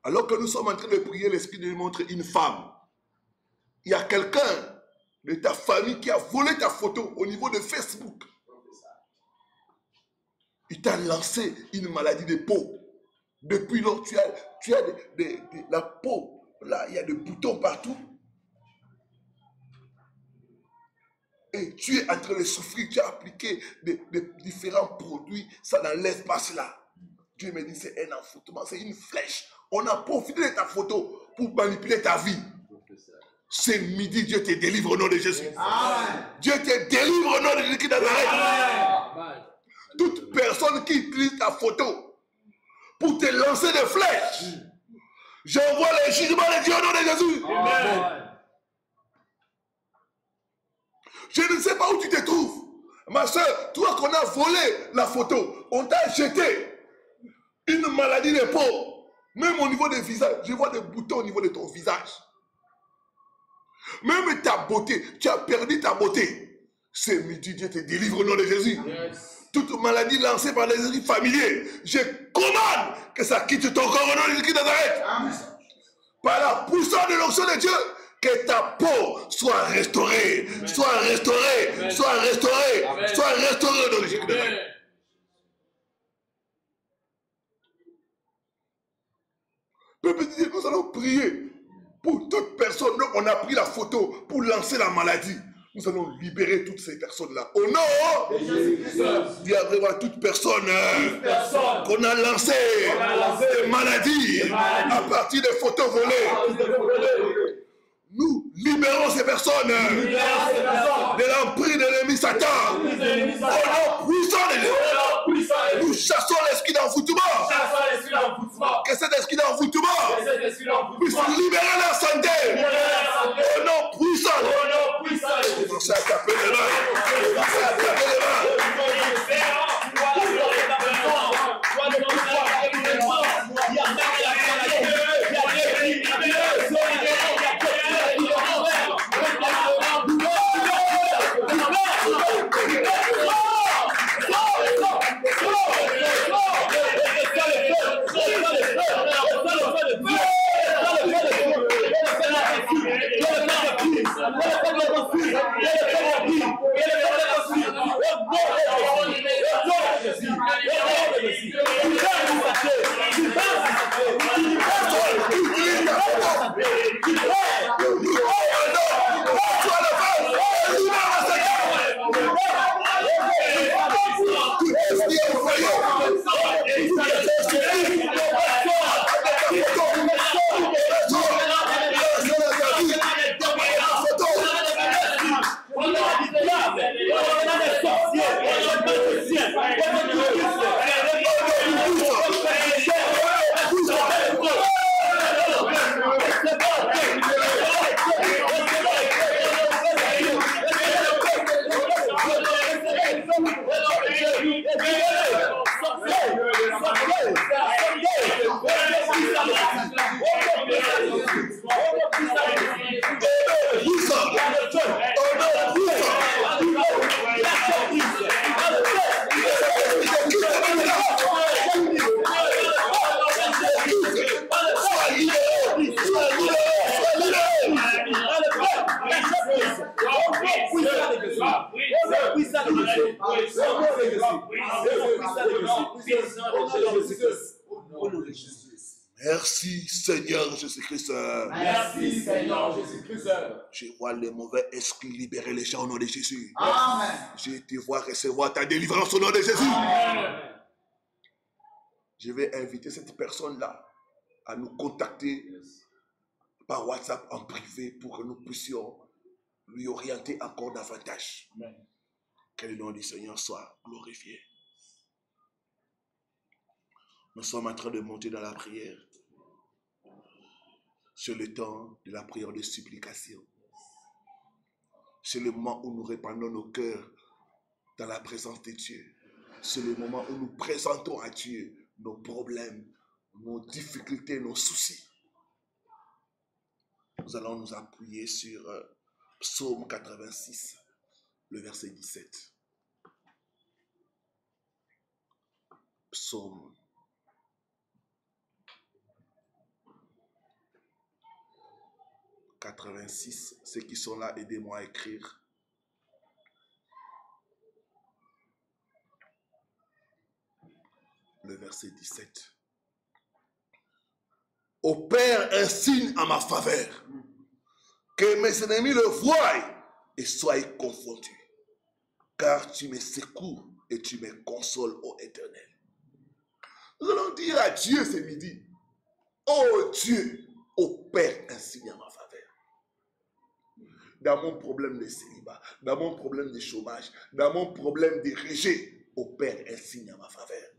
Speaker 1: alors que nous sommes en train de prier, l'Esprit nous montre une femme. Il y a quelqu'un de ta famille qui a volé ta photo au niveau de Facebook. Il t'a lancé une maladie de peau. Depuis lors, tu as la peau. Là, il y a des boutons partout. Et tu es en train de souffrir. Tu as appliqué des différents produits. Ça n'enlève pas cela. Dieu me dit, c'est un enfoutement, c'est une flèche. On a profité de ta photo pour manipuler ta vie. Ce midi, Dieu te délivre au nom de Jésus. Amen. Dieu te délivre au nom de Jésus qui Nazareth. Toute personne qui utilise ta photo pour te lancer des flèches, j'envoie le jugement de Dieu au nom de Jésus. Amen. Je ne sais pas où tu te trouves. Ma soeur, toi qu'on a volé la photo, on t'a jeté une maladie de peau. Même au niveau des visages, je vois des boutons au niveau de ton visage. Même ta beauté, tu as perdu ta beauté. Ce midi, Dieu te délivre au nom de Jésus. Toute maladie lancée par les esprits familiers, je commande que ça quitte ton corps au nom de Jésus de Nazareth. Par la puissance de l'onction de Dieu, que ta peau soit restaurée, soit restaurée, soit restaurée, soit restaurée au nom de Jésus de Nazareth. Peuple de Dieu, nous allons prier pour toute personne. Donc, on a pris la photo pour lancer la maladie. Nous allons libérer toutes ces personnes-là. Au nom de Jésus-Christ. Dis à toute personne qu'on a lancé des maladies à partir des photos volées. Nous libérons ces personnes de l'emprise de l'ennemi Satan. Au nom puissant de Dieu. Nous chassons l'esprit d'envoûtement. Que cet esprit d'envoûtement puisse libérer la santé. Au nom puissant. Commencez à taper les mains. Commencez à taper les mains. Merci Seigneur Jésus-Christ.
Speaker 2: Merci Seigneur Jésus-Christ.
Speaker 1: Je vois les mauvais esprits libérer les gens au nom de Jésus.
Speaker 2: Amen.
Speaker 1: Je te vois recevoir ta délivrance au nom de Jésus.
Speaker 2: Amen.
Speaker 1: Je vais inviter cette personne-là à nous contacter par WhatsApp en privé pour que nous puissions lui orienter encore davantage. Amen. Que le nom du Seigneur soit glorifié. Nous sommes en train de monter dans la prière. C'est le temps de la prière de supplication. C'est le moment où nous répandons nos cœurs dans la présence de Dieu. C'est le moment où nous présentons à Dieu nos problèmes, nos difficultés, nos soucis. Nous allons nous appuyer sur Psaume 86, le verset 17. Psaume 86, ceux qui sont là, aidez-moi à écrire. Le verset 17. Opère un signe en ma faveur, que mes ennemis le voient et soient confondus, car tu me secours et tu me consoles, ô Éternel. Nous allons dire à Dieu ce midi, ô Dieu, opère un signe en ma faveur. Dans mon problème de célibat, dans mon problème de chômage, dans mon problème de rejet, opère un signe en ma faveur.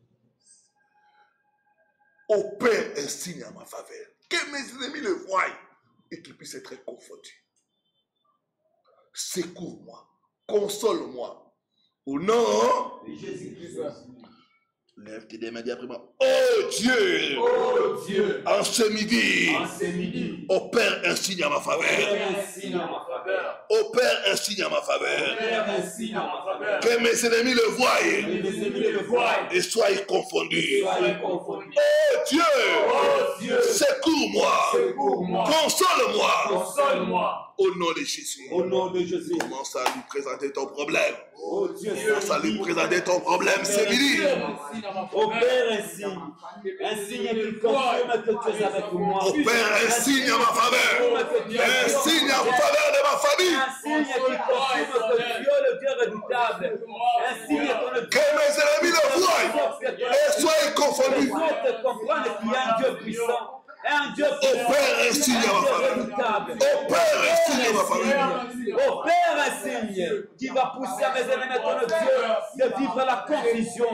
Speaker 1: Opère un signe en ma faveur. Que mes ennemis le voient et qu'ils puissent être confondus. Secours-moi, console-moi. Au nom de Jésus-Christ. Lève tes mains, dis après moi. Oh Dieu!
Speaker 3: Oh Dieu!
Speaker 1: En ce midi,
Speaker 3: opère
Speaker 1: un signe à ma faveur. Opère un signe à ma faveur. Que mes ennemis le voient et soient confondus. Oh Dieu! Secours-moi. Console-moi. Au nom de Jésus. Commence à lui présenter ton problème. Commence à lui présenter ton problème, c'est midi.
Speaker 3: Opère un signe qui confirme que tu es avec moi.
Speaker 1: Opère un signe à ma faveur. Un signe en faveur de ma famille.
Speaker 3: Un signe qui confirme que Dieu est le Dieu redoutable. Un signe
Speaker 1: que mes ennemis le voient et soient confondus.
Speaker 3: Pour comprendre qu'il y a un Dieu puissant. Un Dieu
Speaker 1: opère un signe à ma faveur. Opère un signe à ma faveur.
Speaker 3: Opère un signe qui va pousser à mes ennemis, ton Dieu, de vivre la confusion,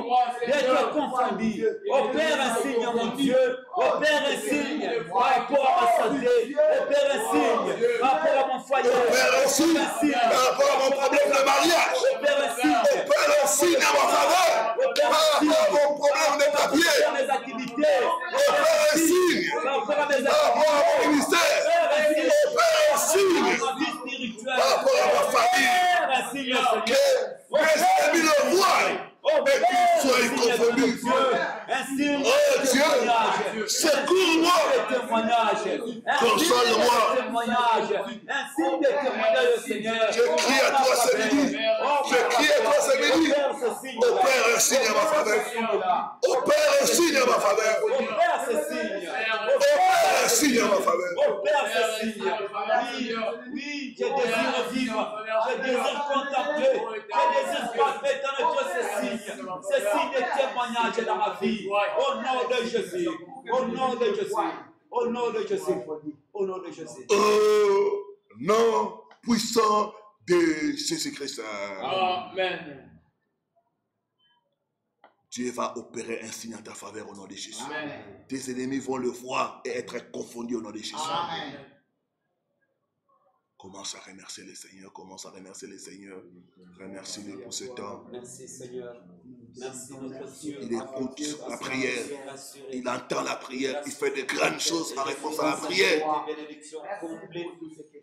Speaker 3: d'être confondus. Opère un signe, mon Dieu. Opère un signe par rapport à ma santé. Opère un signe par rapport à mon foyer.
Speaker 1: Opère un signe par rapport à mon problème de mariage.
Speaker 3: Opère un signe.
Speaker 1: Opère un signe à ma faveur. Par rapport à mon problème de papier.
Speaker 3: Mes activités.
Speaker 1: Opère un signe par rapport à mon ministère. Opère un signe par rapport à ma famille. Que mes ennemis le voient. Et qu'ils soient confondus. Oh Dieu, secours-moi. Console-moi. Je crie à toi ce midi. Opère un signe à ma faveur. Opère un signe à ma faveur.
Speaker 3: Opère ce signe.
Speaker 1: Opère un signe à ma faveur.
Speaker 3: Opère ce signe. Oui, je désire vivre. Je désire contempler. Je désire palper dans Dieu ce signe. Ce signe de témoignage dans ma vie. Au nom de Jésus. Au nom de Jésus. Au nom de Jésus. Au nom de Jésus.
Speaker 1: Au nom puissant de Jésus-Christ.
Speaker 3: Amen.
Speaker 1: Dieu va opérer un signe en ta faveur au nom de Jésus.
Speaker 3: Amen.
Speaker 1: Tes ennemis vont le voir et être confondus au nom de Jésus.
Speaker 3: Amen.
Speaker 1: Commence à remercier le Seigneur. Commence à remercier le Seigneur. Remercie-le pour ce temps.
Speaker 3: Merci Seigneur. Merci notre Dieu.
Speaker 1: Il écoute la prière. Il entend la prière. Il fait de grandes choses en réponse à la prière.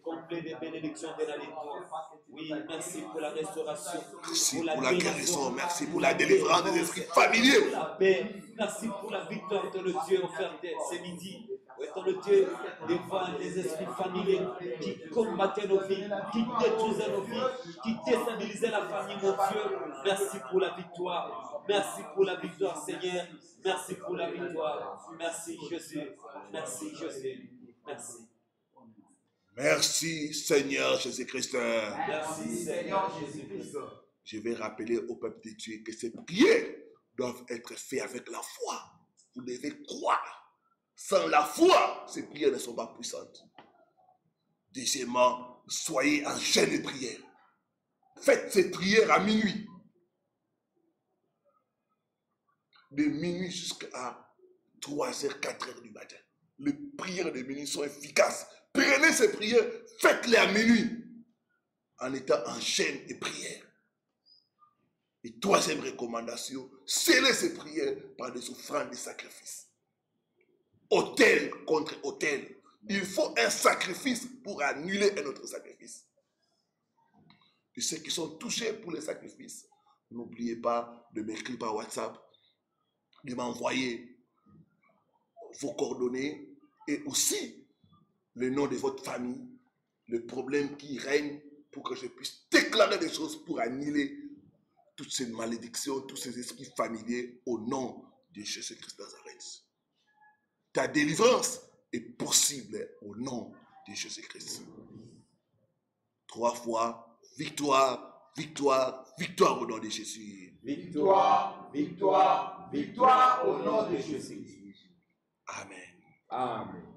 Speaker 3: Complet des bénédictions de la victoire. Oui, merci pour la restauration.
Speaker 1: Merci pour la guérison. Merci pour la délivrance des esprits familiers.
Speaker 3: La paix. Merci pour la victoire de le Dieu offerte ce midi. Étant le Dieu devant des esprits familiers qui combattaient nos vies, qui détruisaient nos vies, qui déstabilisaient la famille, mon Dieu. Merci pour la victoire. Merci pour la victoire, Seigneur. Merci pour la victoire. Merci, Jésus. Merci, Jésus. Merci.
Speaker 1: Merci, Seigneur Jésus-Christ.
Speaker 3: Merci, Seigneur Jésus-Christ.
Speaker 1: Je vais rappeler au peuple de Dieu que ces prières doivent être faites avec la foi. Vous devez croire. Sans la foi, ces prières ne sont pas puissantes. Deuxièmement, soyez en jeûne de prière. Faites ces prières à minuit. De minuit jusqu'à 3h, 4h du matin. Les prières de minuit sont efficaces. Prenez ces prières, faites-les à minuit. En étant en jeûne et prière. Et troisième recommandation, scellez ces prières par des offrandes et sacrifices. Autel contre autel. Il faut un sacrifice pour annuler un autre sacrifice. Et ceux qui sont touchés pour les sacrifices, n'oubliez pas de m'écrire par WhatsApp, de m'envoyer vos coordonnées et aussi le nom de votre famille, le problème qui règne pour que je puisse déclarer des choses pour annuler toutes ces malédictions, tous ces esprits familiers au nom de Jésus-Christ Nazareth. Ta délivrance est possible au nom de Jésus-Christ. 3 fois, victoire, victoire, victoire au nom de Jésus.
Speaker 2: Victoire, victoire, victoire au nom de Jésus.
Speaker 1: Amen.
Speaker 3: Amen.